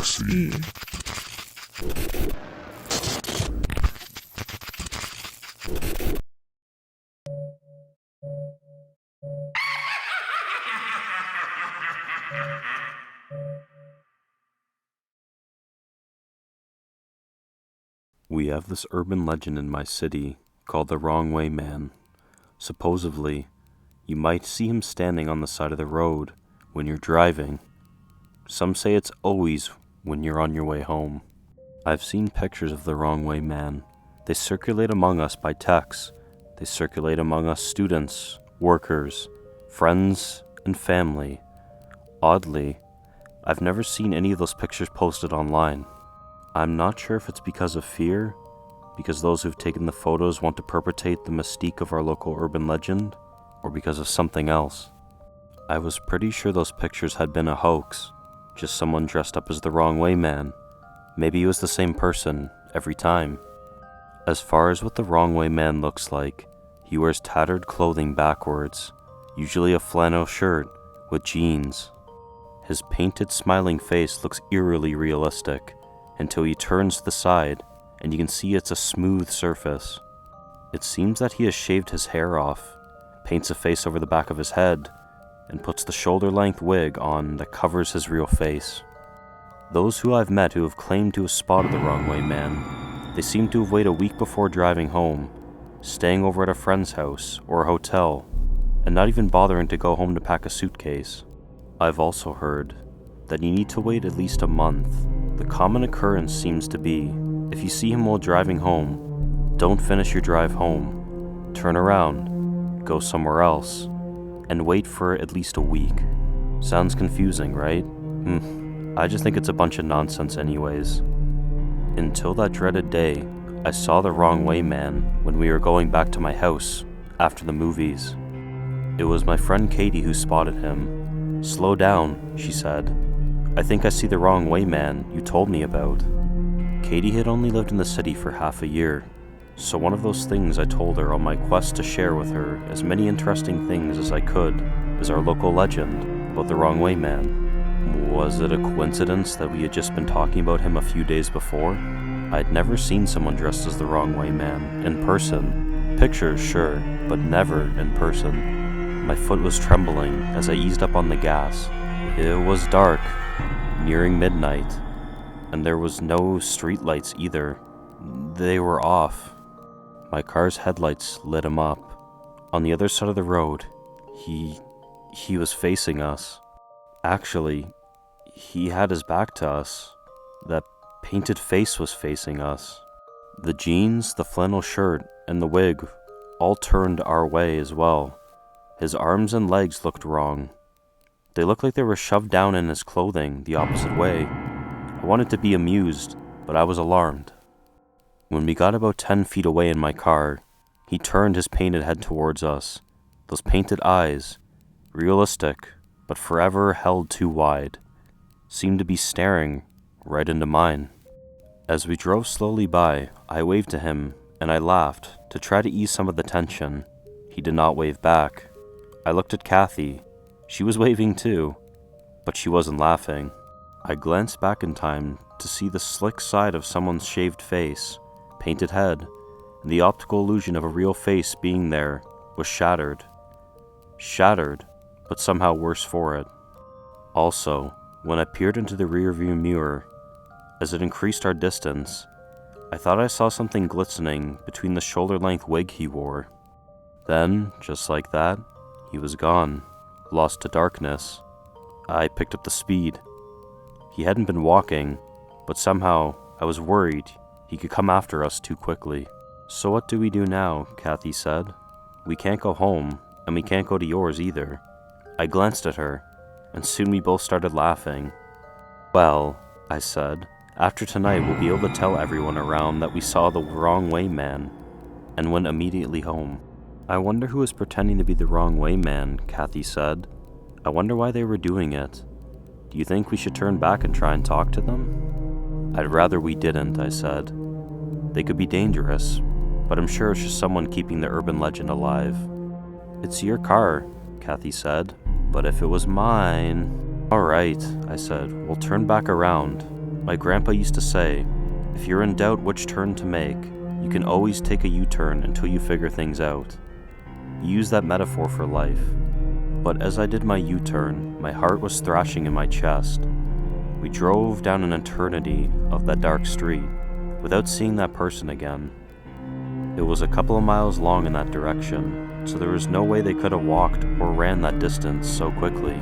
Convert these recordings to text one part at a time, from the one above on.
see. We have this urban legend in my city called the Wrong Way Man. Supposedly, you might see him standing on the side of the road when you're driving. Some say it's always when you're on your way home. I've seen pictures of the Wrong Way Man. They circulate among us by text. They circulate among us students, workers, friends, and family. Oddly, I've never seen any of those pictures posted online. I'm not sure if it's because of fear, because those who've taken the photos want to perpetuate the mystique of our local urban legend, or because of something else. I was pretty sure those pictures had been a hoax, just someone dressed up as the Wrong Way Man. Maybe he was the same person every time. As far as what the Wrong Way Man looks like, he wears tattered clothing backwards, usually a flannel shirt with jeans. His painted smiling face looks eerily realistic, until he turns to the side, and you can see it's a smooth surface. It seems that he has shaved his hair off, paints a face over the back of his head, and puts the shoulder-length wig on that covers his real face. Those who I've met who have claimed to have spotted the Wrong Way Man, they seem to have waited a week before driving home, staying over at a friend's house or a hotel, and not even bothering to go home to pack a suitcase. I've also heard that you need to wait at least a month. The common occurrence seems to be, if you see him while driving home, don't finish your drive home, turn around, go somewhere else, and wait for at least a week. Sounds confusing, right? I just think it's a bunch of nonsense anyways. Until that dreaded day, I saw the Wrong Way Man when we were going back to my house after the movies. It was my friend Katie who spotted him. "Slow down," she said. "I think I see the Wrong Way Man you told me about." Katie had only lived in the city for half a year, so one of those things I told her on my quest to share with her as many interesting things as I could is our local legend about the Wrong Way Man. Was it a coincidence that we had just been talking about him a few days before? I'd never seen someone dressed as the Wrong Way Man in person. Pictures, sure, but never in person. My foot was trembling as I eased up on the gas. It was dark, nearing midnight, and there was no streetlights either. They were off. My car's headlights lit him up. On the other side of the road, he was facing us. Actually, he had his back to us. That painted face was facing us. The jeans, the flannel shirt, and the wig all turned our way as well. His arms and legs looked wrong. They looked like they were shoved down in his clothing the opposite way. I wanted to be amused, but I was alarmed. When we got about 10 feet away in my car, he turned his painted head towards us. Those painted eyes, realistic, but forever held too wide, seemed to be staring right into mine. As we drove slowly by, I waved to him, and I laughed to try to ease some of the tension. He did not wave back. I looked at Kathy. She was waving too, but she wasn't laughing. I glanced back in time to see the slick side of someone's shaved face, painted head, and the optical illusion of a real face being there was shattered. Shattered, but somehow worse for it. Also, when I peered into the rearview mirror, as it increased our distance, I thought I saw something glistening between the shoulder-length wig he wore. Then, just like that, he was gone, lost to darkness. I picked up the speed. He hadn't been walking, but somehow I was worried he could come after us too quickly. "So what do we do now?" Kathy said. "We can't go home, and we can't go to yours either." I glanced at her, and soon we both started laughing. "Well," I said, "after tonight we'll be able to tell everyone around that we saw the Wrong Way Man," and went immediately home. "I wonder who is pretending to be the Wrong Way Man," Kathy said. "I wonder why they were doing it. Do you think we should turn back and try and talk to them?" "I'd rather we didn't," I said. "They could be dangerous, but I'm sure it's just someone keeping the urban legend alive." "It's your car," Kathy said, "but if it was mine..." "All right," I said, "we'll turn back around. My grandpa used to say, if you're in doubt which turn to make, you can always take a U-turn until you figure things out. He used that metaphor for life. But as I did my U-turn, my heart was thrashing in my chest. We drove down an eternity of that dark street without seeing that person again. It was a couple of miles long in that direction, so there was no way they could have walked or ran that distance so quickly.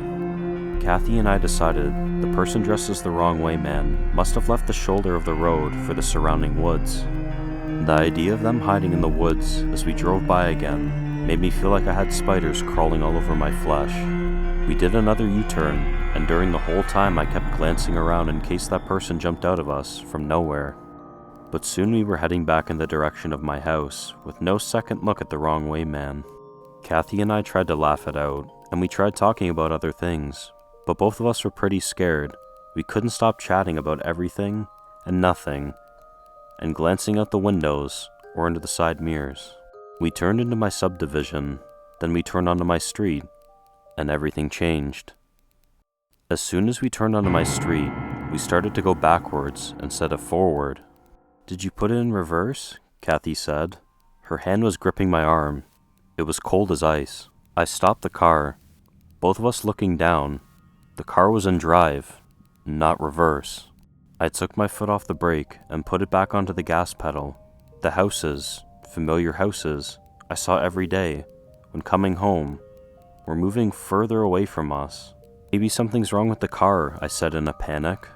Kathy and I decided the person dressed as the wrong way man must have left the shoulder of the road for the surrounding woods. The idea of them hiding in the woods as we drove by again made me feel like I had spiders crawling all over my flesh. We did another U-turn, and during the whole time I kept glancing around in case that person jumped out of us from nowhere. But soon we were heading back in the direction of my house, with no second look at the wrong way man. Kathy and I tried to laugh it out, and we tried talking about other things, but both of us were pretty scared. We couldn't stop chatting about everything and nothing, and glancing out the windows or into the side mirrors. We turned into my subdivision, then we turned onto my street, and everything changed. As soon as we turned onto my street, we started to go backwards instead of forward. "Did you put it in reverse?" Kathy said. Her hand was gripping my arm. It was cold as ice. I stopped the car, both of us looking down. The car was in drive, not reverse. I took my foot off the brake and put it back onto the gas pedal. The houses, familiar houses, I saw every day when coming home, were moving further away from us. "Maybe something's wrong with the car," I said in a panic.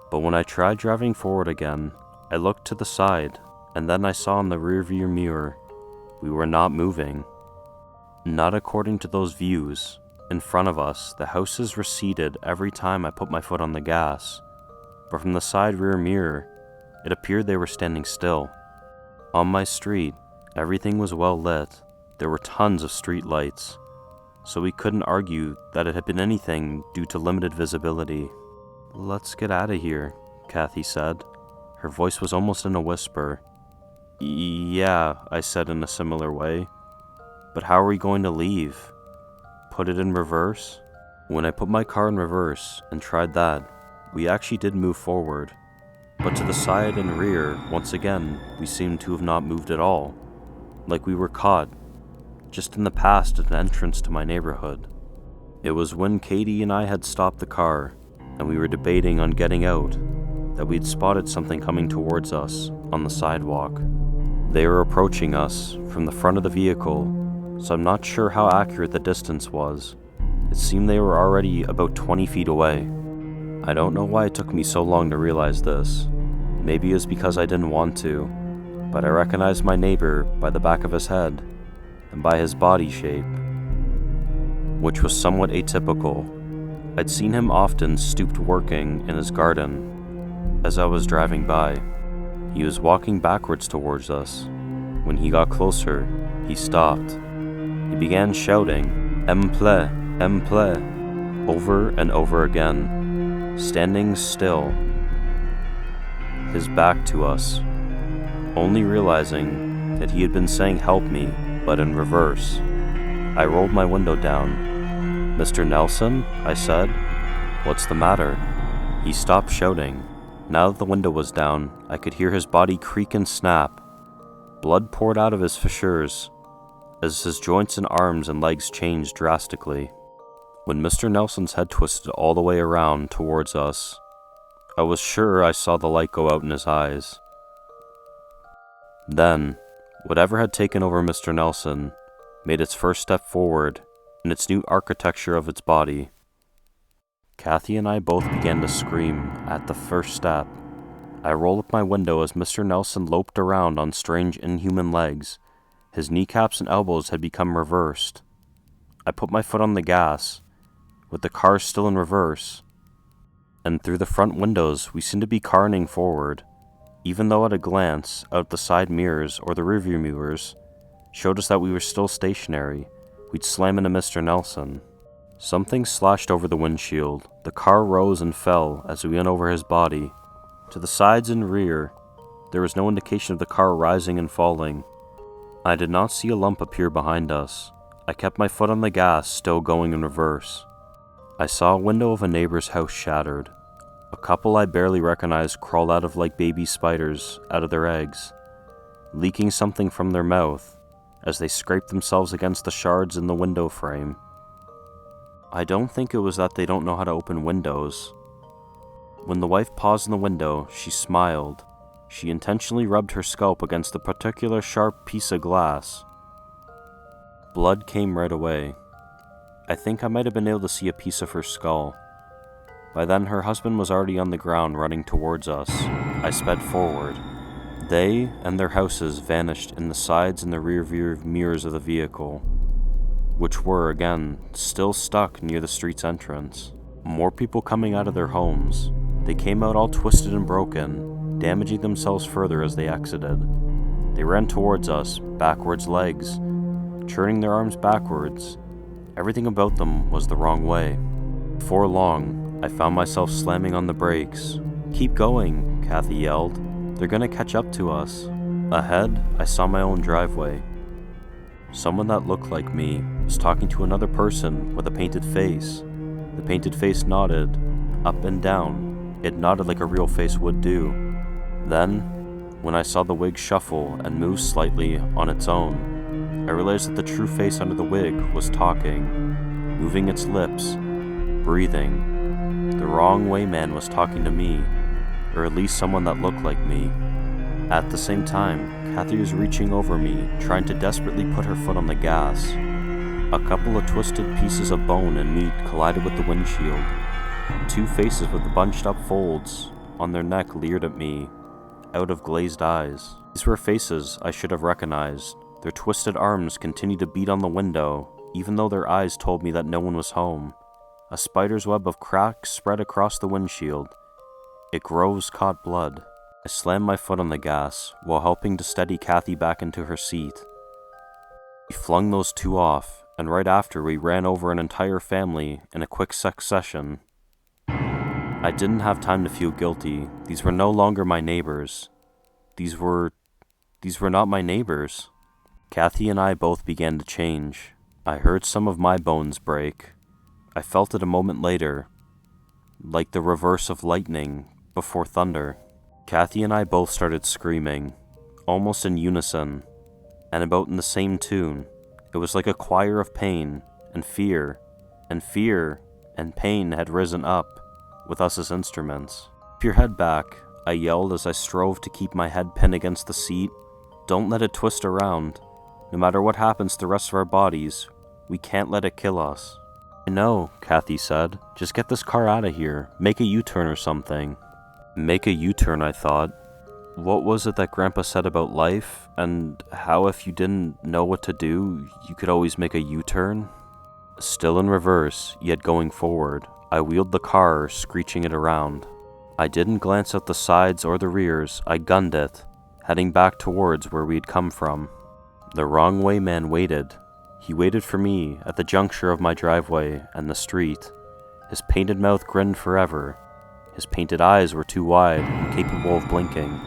But when I tried driving forward again, I looked to the side, and then I saw in the rearview mirror, we were not moving. Not according to those views. In front of us, the houses receded every time I put my foot on the gas, but from the side rear mirror, it appeared they were standing still. On my street, everything was well lit. There were tons of street lights, so we couldn't argue that it had been anything due to limited visibility. "Let's get out of here," Kathy said. Her voice was almost in a whisper. "Yeah," I said in a similar way. "But how are we going to leave? Put it in reverse?" When I put my car in reverse and tried that, we actually did move forward. But to the side and rear, once again, we seemed to have not moved at all. Like we were caught, just in the past at an entrance to my neighborhood. It was when Katie and I had stopped the car, and we were debating on getting out, that we'd spotted something coming towards us on the sidewalk. They were approaching us from the front of the vehicle, so I'm not sure how accurate the distance was. It seemed they were already about 20 feet away. I don't know why it took me so long to realize this. Maybe it was because I didn't want to, but I recognized my neighbor by the back of his head and by his body shape, which was somewhat atypical. I'd seen him often stooped working in his garden as I was driving by. He was walking backwards towards us. When he got closer, he stopped. He began shouting, "M plaît, M plaît," over and over again, standing still, his back to us, only realizing that he had been saying "help me," but in reverse. I rolled my window down. "Mr. Nelson?" I said. "What's the matter?" He stopped shouting. Now that the window was down, I could hear his body creak and snap. Blood poured out of his fissures as his joints and arms and legs changed drastically. When Mr. Nelson's head twisted all the way around towards us, I was sure I saw the light go out in his eyes. Then, whatever had taken over Mr. Nelson made its first step forward in its new architecture of its body. Kathy and I both began to scream at the first step. I rolled up my window as Mr. Nelson loped around on strange inhuman legs. His kneecaps and elbows had become reversed. I put my foot on the gas, with the car still in reverse, and through the front windows we seemed to be careening forward, even though at a glance out the side mirrors or the rearview mirrors showed us that we were still stationary. We'd slam into Mr. Nelson. Something slashed over the windshield. The car rose and fell as we went over his body. To the sides and rear, there was no indication of the car rising and falling. I did not see a lump appear behind us. I kept my foot on the gas, still going in reverse. I saw a window of a neighbor's house shattered. A couple I barely recognized crawled out of like baby spiders out of their eggs, leaking something from their mouth as they scraped themselves against the shards in the window frame. I don't think it was that they don't know how to open windows. When the wife paused in the window, she smiled. She intentionally rubbed her scalp against a particular sharp piece of glass. Blood came right away. I think I might have been able to see a piece of her skull. By then, her husband was already on the ground running towards us. I sped forward. They and their houses vanished in the sides and the rear view mirrors of the vehicle, which were, again, still stuck near the street's entrance. More people coming out of their homes. They came out all twisted and broken, damaging themselves further as they exited. They ran towards us, backwards legs, churning their arms backwards. Everything about them was the wrong way. Before long, I found myself slamming on the brakes. "Keep going," Kathy yelled. "They're gonna catch up to us." Ahead, I saw my own driveway. Someone that looked like me was talking to another person with a painted face. The painted face nodded, up and down. It nodded like a real face would do. Then, when I saw the wig shuffle and move slightly on its own, I realized that the true face under the wig was talking, moving its lips, breathing. The wrong way man was talking to me, or at least someone that looked like me. At the same time, Kathy was reaching over me, trying to desperately put her foot on the gas. A couple of twisted pieces of bone and meat collided with the windshield. Two faces with bunched up folds on their neck leered at me, out of glazed eyes. These were faces I should have recognized. Their twisted arms continued to beat on the window, even though their eyes told me that no one was home. A spider's web of cracks spread across the windshield. It groves caught blood. I slammed my foot on the gas while helping to steady Kathy back into her seat. We flung those two off, and right after we ran over an entire family in a quick succession. I didn't have time to feel guilty. These were no longer my neighbors. These were not my neighbors. Kathy and I both began to change. I heard some of my bones break. I felt it a moment later, like the reverse of lightning before thunder. Kathy and I both started screaming, almost in unison, and about in the same tune. It was like a choir of pain and fear, and pain had risen up, with us as instruments. "Keep your head back," I yelled as I strove to keep my head pinned against the seat. "Don't let it twist around. No matter what happens to the rest of our bodies, we can't let it kill us." "I know," Kathy said. "Just get this car out of here. Make a U-turn or something." Make a U-turn, I thought. What was it that Grandpa said about life, and how if you didn't know what to do, you could always make a U-turn? Still in reverse, yet going forward, I wheeled the car, screeching it around. I didn't glance out the sides or the rears, I gunned it, heading back towards where we'd come from. The wrong way man waited. He waited for me at the juncture of my driveway and the street. His painted mouth grinned forever. His painted eyes were too wide, incapable of blinking.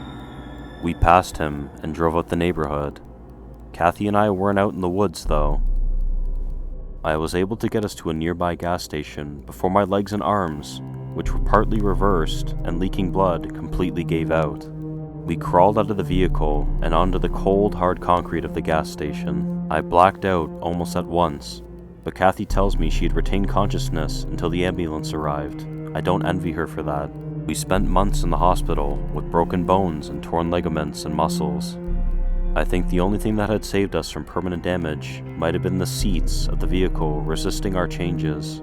We passed him and drove out the neighborhood. Kathy and I weren't out in the woods, though. I was able to get us to a nearby gas station before my legs and arms, which were partly reversed and leaking blood, completely gave out. We crawled out of the vehicle and onto the cold, hard concrete of the gas station. I blacked out almost at once, but Kathy tells me she had retained consciousness until the ambulance arrived. I don't envy her for that. We spent months in the hospital with broken bones and torn ligaments and muscles. I think the only thing that had saved us from permanent damage might have been the seats of the vehicle resisting our changes.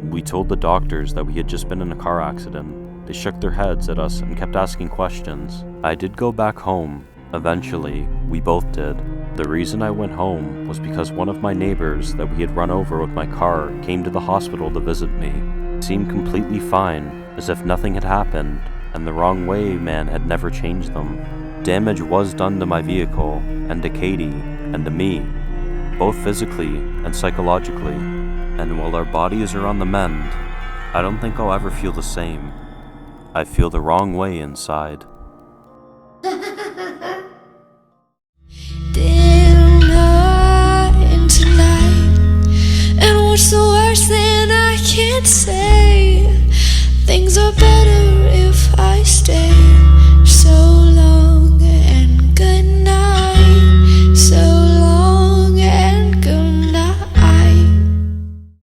We told the doctors that we had just been in a car accident. They shook their heads at us and kept asking questions. I did go back home. Eventually, we both did. The reason I went home was because one of my neighbors that we had run over with my car came to the hospital to visit me. He seemed completely fine, as if nothing had happened, and the wrong way man had never changed them. Damage was done to my vehicle, and to Katie, and to me, both physically and psychologically. And while our bodies are on the mend, I don't think I'll ever feel the same. I feel the wrong way inside. Dim night tonight, and what's the worst thing I can't say? Things are better if I stay.